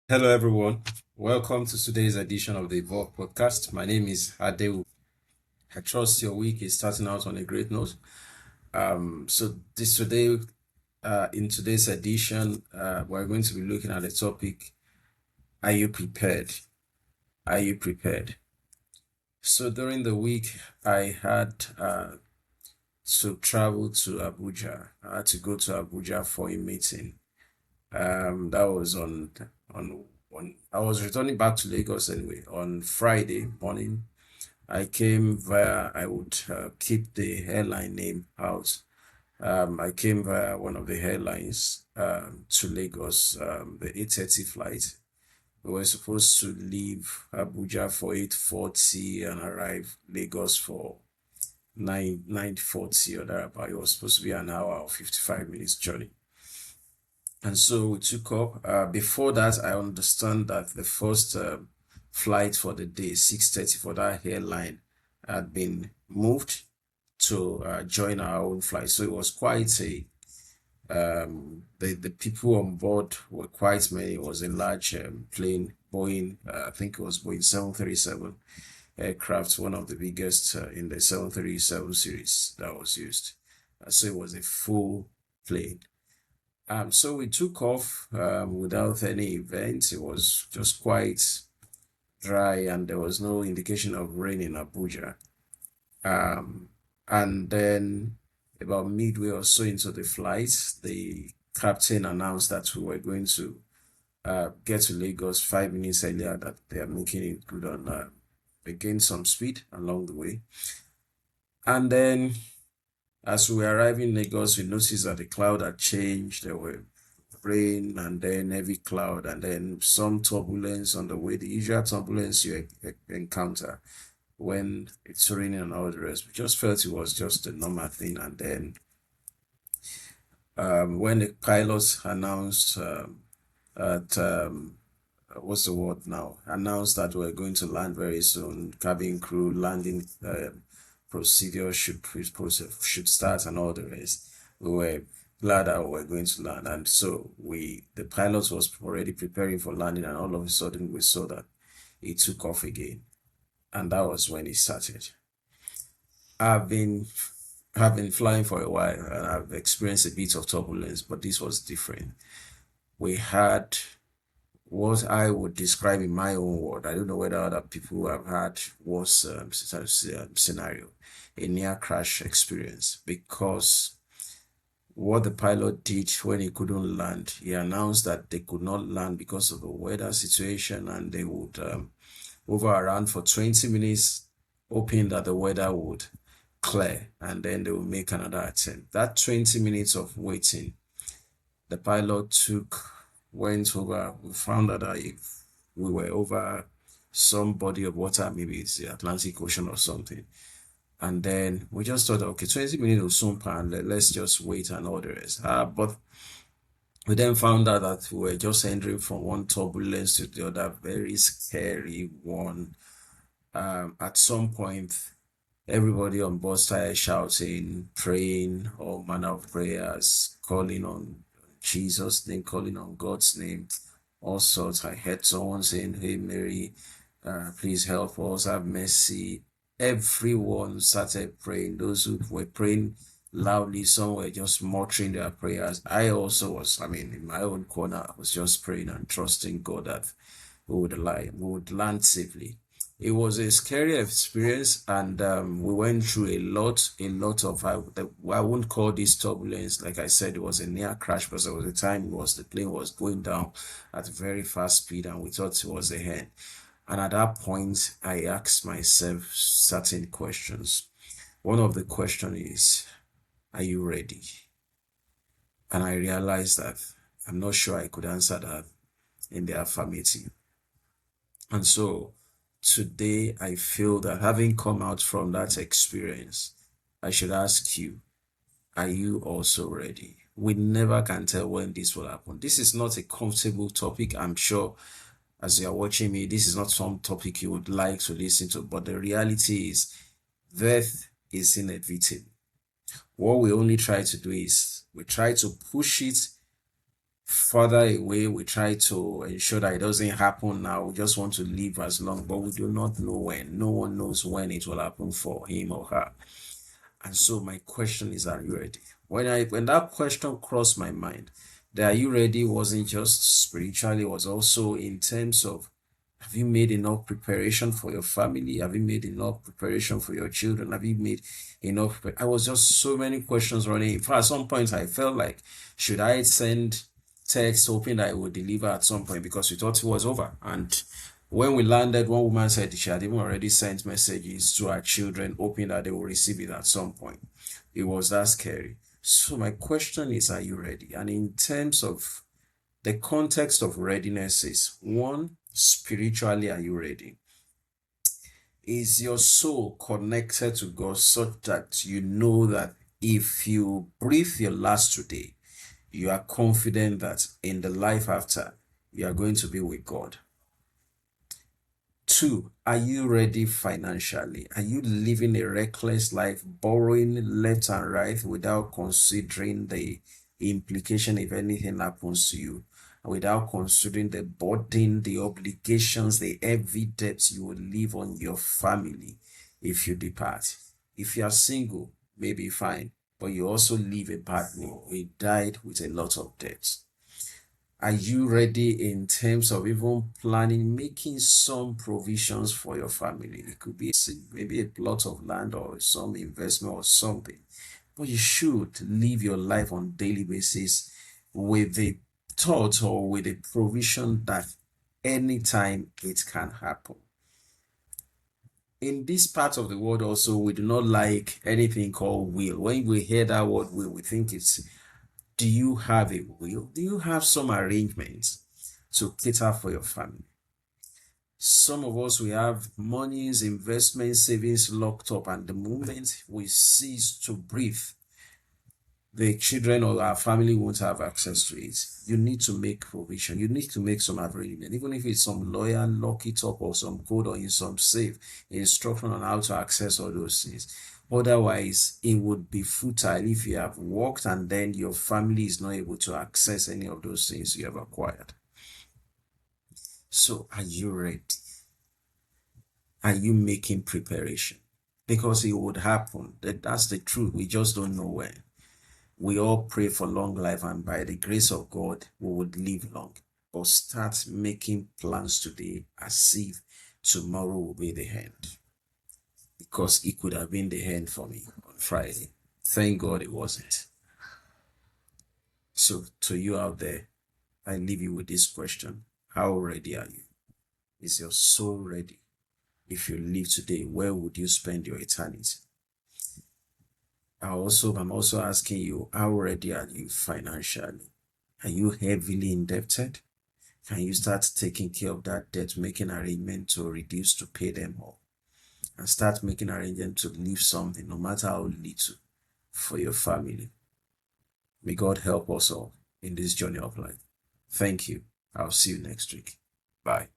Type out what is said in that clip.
Hello, everyone. Welcome to today's edition of the E-volve podcast. My name is Adeu. I trust your week is starting out on a great note. In today's edition, we're going to be looking at the topic: Are you prepared? Are you prepared? So during the week, I had to travel to Abuja. I had to go to Abuja for a meeting. That was on. I was returning back to Lagos anyway on Friday morning. I would keep the airline name out. I came via one of the airlines to Lagos, the 8:30 flight. We were supposed to leave Abuja for 8:40 and arrive Lagos for 9:40 or thereabout. It was supposed to be an hour or 55 minutes journey. And so we took up. Before that, I understand that the first flight for the day, 6:30 for that airline, had been moved to join our own flight. So it was quite a the people on board were quite many. It was a large plane, Boeing. I think it was Boeing 737 aircraft, one of the biggest in the 737 series that was used. So it was a full plane. So we took off without any events. It was just quite dry, and there was no indication of rain in Abuja. Um, and then about midway or so into the flight, the captain announced that we were going to get to Lagos 5 minutes earlier, that they are making it good on they gained some speed along the way. And then as we were arriving in Lagos, we noticed that the cloud had changed. There were rain and then heavy cloud and then some turbulence on the way, the usual turbulence you encounter when it's raining and all the rest. We just felt it was just a normal thing. And then when the pilots announced at what's the word now? Announced that we're going to land very soon. Cabin crew landing procedure should start and all the rest. We were glad that we were going to land, and so the pilot was already preparing for landing, and all of a sudden we saw that it took off again, and that was when it started. I've been have been flying for a while, and I've experienced a bit of turbulence, but this was different. We had what I would describe in my own word. I don't know whether other people have had worse scenario, a near crash experience, because what the pilot did when he couldn't land, he announced that they could not land because of the weather situation, and they would hover around for 20 minutes, hoping that the weather would clear, and then they will make another attempt. That 20 minutes of waiting, the pilot went over. We found out that if we were over some body of water, maybe it's the Atlantic Ocean or something. And then we just thought, okay, 20 minutes will soon pass, let's just wait and all the rest. But we then found out that we were just entering from one turbulence to the other, very scary one. At some point, everybody on board started shouting, praying, all manner of prayers, calling on Jesus' name, calling on God's name, all sorts. I heard someone saying, Hey Mary, please help us, have mercy. Everyone started praying. Those who were praying loudly, some were just muttering their prayers. I also was, in my own corner, I was just praying and trusting God that we would land safely. It was a scary experience, and we went through a lot of I won't call this turbulence. Like I said, it was a near crash because there was a time the plane was going down at very fast speed, and we thought it was the end. And at that point, I asked myself certain questions. One of the question is, are you ready? And I realized that I'm not sure I could answer that in the affirmative. And so today I feel that having come out from that experience, I should ask you, are you also ready? We never can tell when this will happen. This is not a comfortable topic. I'm sure as you are watching me, this is not some topic you would like to listen to, but the reality is death is inevitable. What we only try to do is we try to push it further away. We try to ensure that it doesn't happen now. We just want to live as long, but we do not know when. No one knows when it will happen for him or her. And so my question is, are you ready? When that question crossed my mind, that are you ready wasn't just spiritually, it was also in terms of, have you made enough preparation for your family? Have you made enough preparation for your children? Have you made enough? I was just so many questions running. In fact, at some points I felt like, should I send text hoping that it would deliver at some point, because we thought it was over. And when we landed, one woman said she had even already sent messages to her children, hoping that they will receive it at some point. It was that scary. So my question is, are you ready? And in terms of the context of readiness is, one, spiritually, are you ready? Is your soul connected to God such that you know that if you breathe your last today, you are confident that in the life after, you are going to be with God? Two, are you ready financially? Are you living a reckless life, borrowing left and right without considering the implication if anything happens to you, without considering the burden, the obligations, the heavy debts you will leave on your family if you depart? If you are single, maybe fine, but you also leave a partner who died with a lot of debts. Are you ready in terms of even planning, making some provisions for your family? It could be maybe a plot of land or some investment or something. But you should live your life on a daily basis with the thought or with the provision that anytime it can happen. In this part of the world also, we do not like anything called will. When we hear that word will, we think it's, do you have a will? Do you have some arrangements to cater for your family? Some of us, we have monies, investments, savings locked up, and the moment we cease to breathe, the children or our family won't have access to it. You need to make provision. You need to make some arrangement, even if it's some lawyer, lock it up, or some code, or in some safe instruction on how to access all those things. Otherwise, it would be futile if you have worked and then your family is not able to access any of those things you have acquired. So, are you ready? Are you making preparation? Because it would happen. That's the truth. We just don't know when. We all pray for long life, and by the grace of God, we would live long. But start making plans today as if tomorrow will be the end. Because it could have been the end for me on Friday. Thank God it wasn't. So, to you out there, I leave you with this question. How ready are you? Is your soul ready? If you live today, where would you spend your eternity? I'm also asking you, how ready are you financially? Are you heavily indebted? Can you start taking care of that debt, making arrangement to reduce to pay them all? And start making arrangement to leave something, no matter how little, for your family. May God help us all in this journey of life. Thank you. I'll see you next week. Bye.